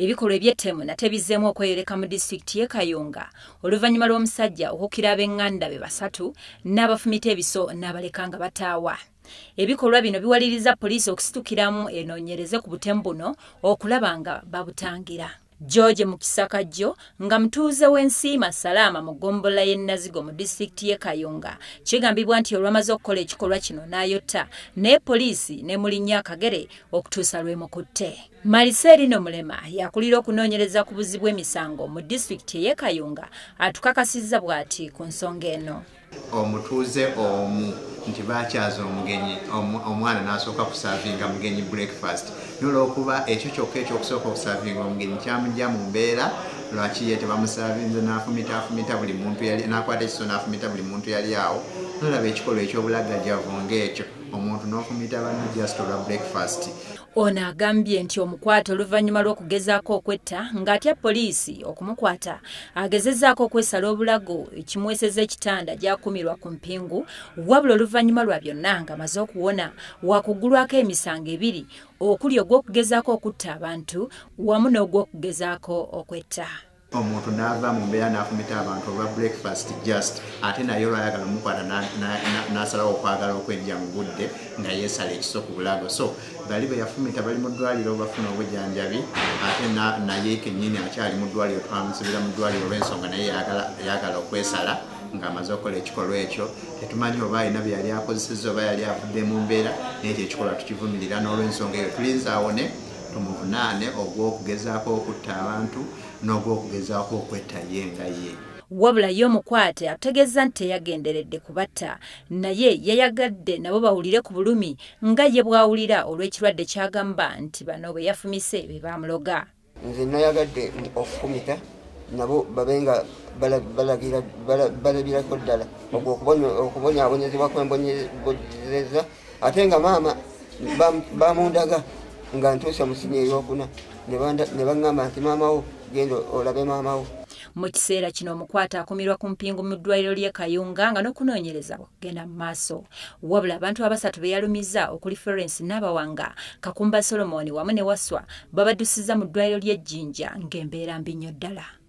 Ebikolwa eby'ettemu nate bizzeemu okweyoleka mu disitulikiti y'e Kayunga oluvannyuma lw'omusajja okukkira ab'eŋŋanda be 3 n'abafumita ebiso n'abaleka nga bataawa. Ebikolwa bino biwaliriza poliisi okusitukiramu enoonyereze ku butemu buno okulaba nga babutangira. George Mukisakajjo nga mutuuze w'ensiima Salaama mu ggombolola y'e Nazigo mu disitulikiti y'e Kayunga kigambibwa nti olwamaze okukola ekikolwa kino n'ayotta naye poliisi ne mulinnya akagere okutuusa lw'emukutte. Mariselino Mulema yakulira okunoonyereza ku buzzi bw'emisango mu disitulikiti y'e Kayunga atukakasizza bw'ati ku nsonga eno. Omutuuze omu nti bakyaza omugenyi omwana n'asooka kusavinga mugenyi breakfast n'olwokuba ekyo kyokka ekyokusooka okusavinga omugenyi kyamujja mu mbeera lwaki ye tebamusavinze n'afumita buli muntu yali n'akwata ekiso n'afumita buli muntu yali awo nolaba ekikolwa eky'obulagajjavu ng'ekyo omuntu n'ofumita banne just olwa breakfast. Ono agambye nti omukwate oluvannyuma lw'okugezaako okwetta ng'atya poliisi okumukwata agezezzaako okwesala obulago ekimweseza ekitanda gy'akumirwa ku mpingu wabula oluvannyuma lwa byonna ng'amaze okuwona wakuggulwako emisango 2 okuli ogw'okugezaako okutta abantu wamu n'ogw'okugezaako okwetta. Omuntu n'ava mu mbeera n'afumita abantu olwa breakfast just ate naye olwayagala omukwata n'asalawo okwagala okwenja mu budde nga yeesala ekiso ku bulago. So bali be yafumita bali mu ddwaliro bafuna obujjanjabi ate naye kennyini akyali mu ddwaliro twamusibira mu ddwaliro olw'ensonga naye yagala okwesala ng'amaze okukola ekikolwa ekyo. Tetumanyi oba alina bye yali akozesezza oba yali avudde mu mbeera naye ekyo ekikolwa tukivumirira n'olw'ensonga eyo tulinza awone tumuvunaane ogw'okugezaako okutta abantu n'ogw'okugezaako okwetta ye nga ye. Wabula ye omukwate ategeeza nti teyagenderedde kubatta naye yayagadde nabo bawulire ku bulumi nga ye bwawulira olw'ekirwadde ky'agamba nti bano bwe yafumise be baamuloga. Nze nayagadde okufumita nabo babenga balabirako ddala okubonyaabonyezebwa kwembonyezeza ate nga maama bamundaga nga ntuusa mu siniya ey'okuna ne baŋŋamba nti maama wo genda olabe maama wo. Mu kiseera kino omukwate akumirwa ku mpingu mu ddwaliro ly'e Kayunga nga n'okunoonyereza kugenda mu maaso. Wabula abantu 3 be yalumizza okuli Florence Nabawanga, Kakumba Solomon wamu ne Waswa babaddusizza mu ddwaliro ly'e Jjinja ng'embeera mbi nnyo ddala.